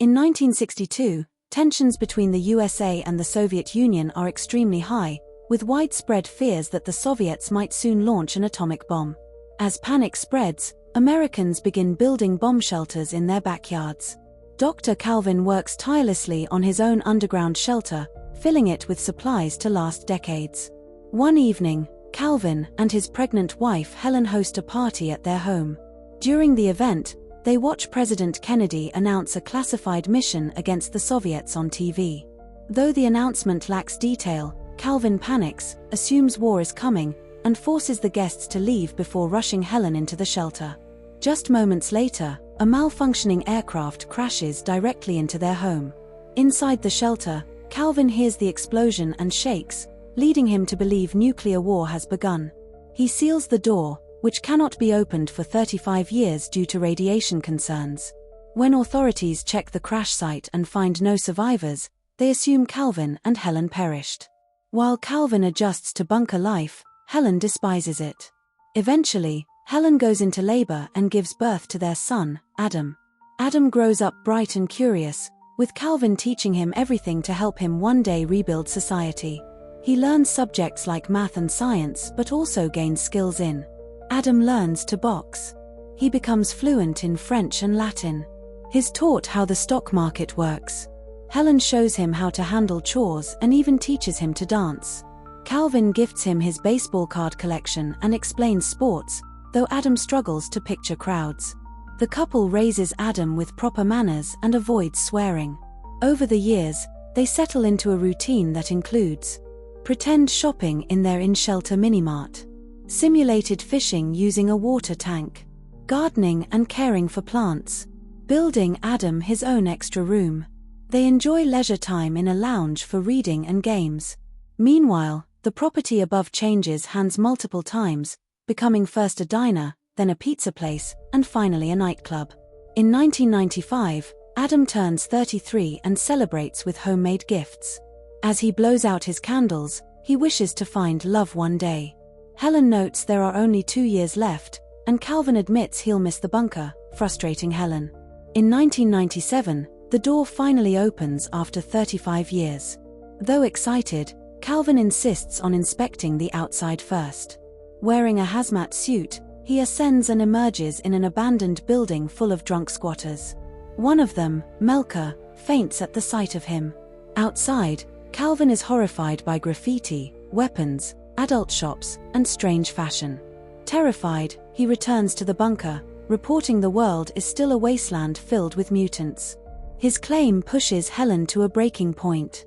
In 1962, tensions between the USA and the Soviet Union are extremely high, with widespread fears that the Soviets might soon launch an atomic bomb. As panic spreads, Americans begin building bomb shelters in their backyards. Dr. Calvin works tirelessly on his own underground shelter, filling it with supplies to last decades. One evening, Calvin and his pregnant wife Helen host a party at their home. During the event, they watch President Kennedy announce a classified mission against the Soviets on TV. Though the announcement lacks detail, Calvin panics, assumes war is coming, and forces the guests to leave before rushing Helen into the shelter. Just moments later, a malfunctioning aircraft crashes directly into their home. Inside the shelter, Calvin hears the explosion and shakes, leading him to believe nuclear war has begun. He seals the door, which cannot be opened for 35 years due to radiation concerns. When authorities check the crash site and find no survivors, they assume Calvin and Helen perished. While Calvin adjusts to bunker life, Helen despises it. Eventually, Helen goes into labor and gives birth to their son, Adam. Adam grows up bright and curious, with Calvin teaching him everything to help him one day rebuild society. He learns subjects like math and science but also gains skills in. Adam learns to box. He becomes fluent in French and Latin. He's taught how the stock market works. Helen shows him how to handle chores and even teaches him to dance. Calvin gifts him his baseball card collection and explains sports, though Adam struggles to picture crowds. The couple raises Adam with proper manners and avoids swearing. Over the years, they settle into a routine that includes pretend shopping in their in-shelter minimart, simulated fishing using a water tank, gardening and caring for plants, building Adam his own extra room. They enjoy leisure time in a lounge for reading and games. Meanwhile, the property above changes hands multiple times, becoming first a diner, then a pizza place, and finally a nightclub. In 1995, Adam turns 33 and celebrates with homemade gifts. As he blows out his candles, he wishes to find love one day. Helen notes there are only 2 years left, and Calvin admits he'll miss the bunker, frustrating Helen. In 1997, the door finally opens after 35 years. Though excited, Calvin insists on inspecting the outside first. Wearing a hazmat suit, he ascends and emerges in an abandoned building full of drunk squatters. One of them, Melka, faints at the sight of him. Outside, Calvin is horrified by graffiti, weapons, adult shops, and strange fashion. Terrified, he returns to the bunker, reporting the world is still a wasteland filled with mutants. His claim pushes Helen to a breaking point.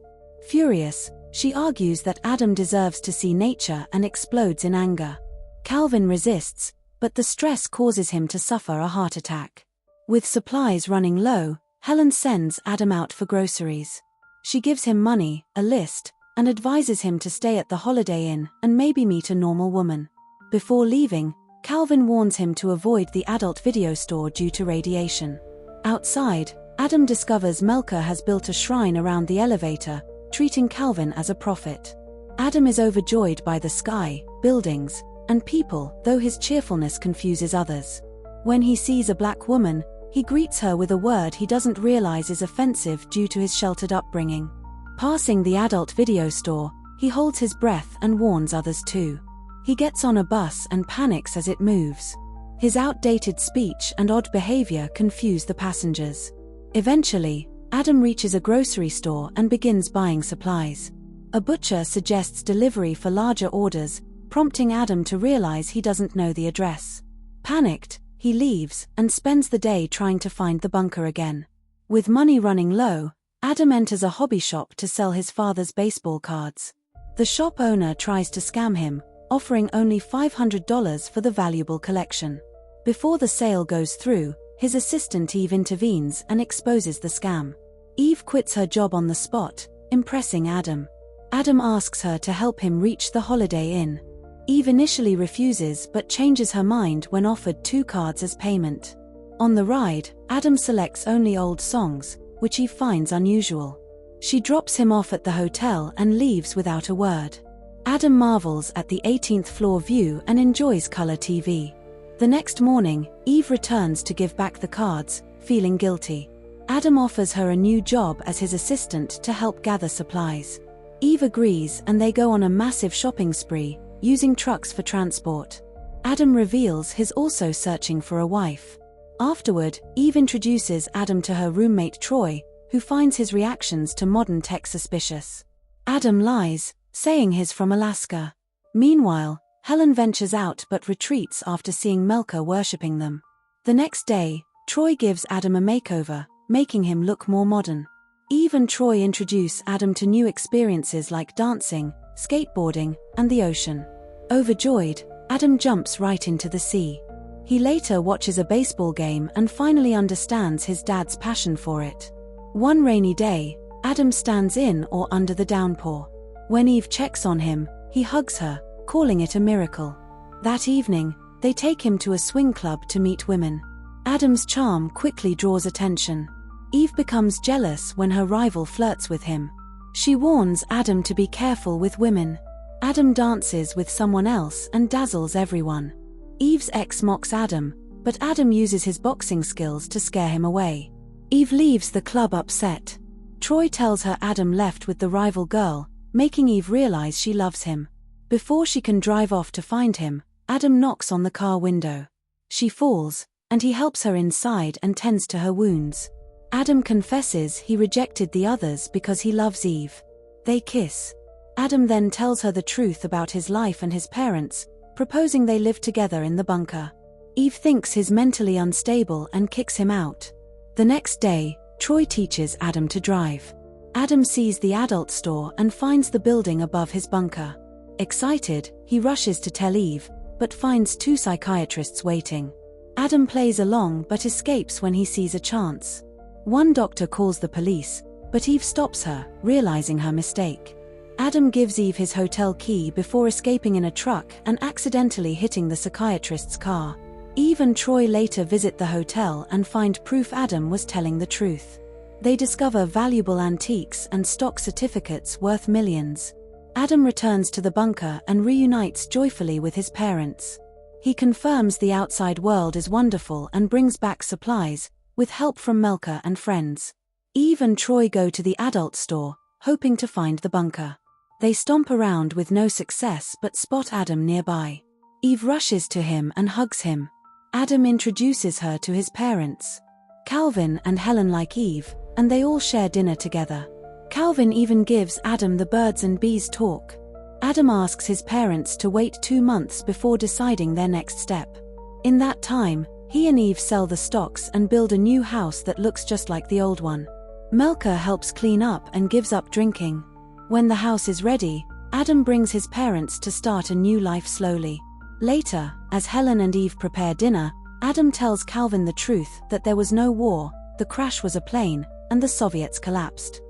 Furious, she argues that Adam deserves to see nature and explodes in anger. Calvin resists, but the stress causes him to suffer a heart attack. With supplies running low, Helen sends Adam out for groceries. She gives him money, a list, and advises him to stay at the Holiday Inn and maybe meet a normal woman. Before leaving, Calvin warns him to avoid the adult video store due to radiation. Outside, Adam discovers Melka has built a shrine around the elevator, treating Calvin as a prophet. Adam is overjoyed by the sky, buildings, and people, though his cheerfulness confuses others. When he sees a black woman, he greets her with a word he doesn't realize is offensive due to his sheltered upbringing. Passing the adult video store, he holds his breath and warns others too. He gets on a bus and panics as it moves. His outdated speech and odd behavior confuse the passengers. Eventually, Adam reaches a grocery store and begins buying supplies. A butcher suggests delivery for larger orders, prompting Adam to realize he doesn't know the address. Panicked, he leaves and spends the day trying to find the bunker again. With money running low, Adam enters a hobby shop to sell his father's baseball cards. The shop owner tries to scam him, offering only $500 for the valuable collection. Before the sale goes through, his assistant Eve intervenes and exposes the scam. Eve quits her job on the spot, impressing Adam. Adam asks her to help him reach the Holiday Inn. Eve initially refuses but changes her mind when offered 2 cards as payment. On the ride, Adam selects only old songs, which Eve finds unusual. She drops him off at the hotel and leaves without a word. Adam marvels at the 18th floor view and enjoys color TV. The next morning, Eve returns to give back the cards, feeling guilty. Adam offers her a new job as his assistant to help gather supplies. Eve agrees and they go on a massive shopping spree, using trucks for transport. Adam reveals he's also searching for a wife. Afterward, Eve introduces Adam to her roommate Troy, who finds his reactions to modern tech suspicious. Adam lies, saying he's from Alaska. Meanwhile, Helen ventures out but retreats after seeing Melka worshipping them. The next day, Troy gives Adam a makeover, making him look more modern. Eve and Troy introduce Adam to new experiences like dancing, skateboarding, and the ocean. Overjoyed, Adam jumps right into the sea. He later watches a baseball game and finally understands his dad's passion for it. One rainy day, Adam stands in or under the downpour. When Eve checks on him, he hugs her, calling it a miracle. That evening, they take him to a swing club to meet women. Adam's charm quickly draws attention. Eve becomes jealous when her rival flirts with him. She warns Adam to be careful with women. Adam dances with someone else and dazzles everyone. Eve's ex mocks Adam, but Adam uses his boxing skills to scare him away. Eve leaves the club upset. Troy tells her Adam left with the rival girl, making Eve realize she loves him. Before she can drive off to find him, Adam knocks on the car window. She falls, and he helps her inside and tends to her wounds. Adam confesses he rejected the others because he loves Eve. They kiss. Adam then tells her the truth about his life and his parents, proposing they live together in the bunker. Eve thinks he's mentally unstable and kicks him out. The next day, Troy teaches Adam to drive. Adam sees the adult store and finds the building above his bunker. Excited, he rushes to tell Eve, but finds two psychiatrists waiting. Adam plays along but escapes when he sees a chance. One doctor calls the police, but Eve stops her, realizing her mistake. Adam gives Eve his hotel key before escaping in a truck and accidentally hitting the psychiatrist's car. Eve and Troy later visit the hotel and find proof Adam was telling the truth. They discover valuable antiques and stock certificates worth millions. Adam returns to the bunker and reunites joyfully with his parents. He confirms the outside world is wonderful and brings back supplies, with help from Melka and friends. Eve and Troy go to the adult store, hoping to find the bunker. They stomp around with no success but spot Adam nearby. Eve rushes to him and hugs him. Adam introduces her to his parents. Calvin and Helen like Eve, and they all share dinner together. Calvin even gives Adam the birds and bees talk. Adam asks his parents to wait 2 months before deciding their next step. In that time, he and Eve sell the stocks and build a new house that looks just like the old one. Melka helps clean up and gives up drinking. When the house is ready, Adam brings his parents to start a new life slowly. Later, as Helen and Eve prepare dinner, Adam tells Calvin the truth that there was no war, the crash was a plane, and the Soviets collapsed.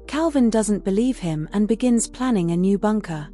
Calvin doesn't believe him and begins planning a new bunker.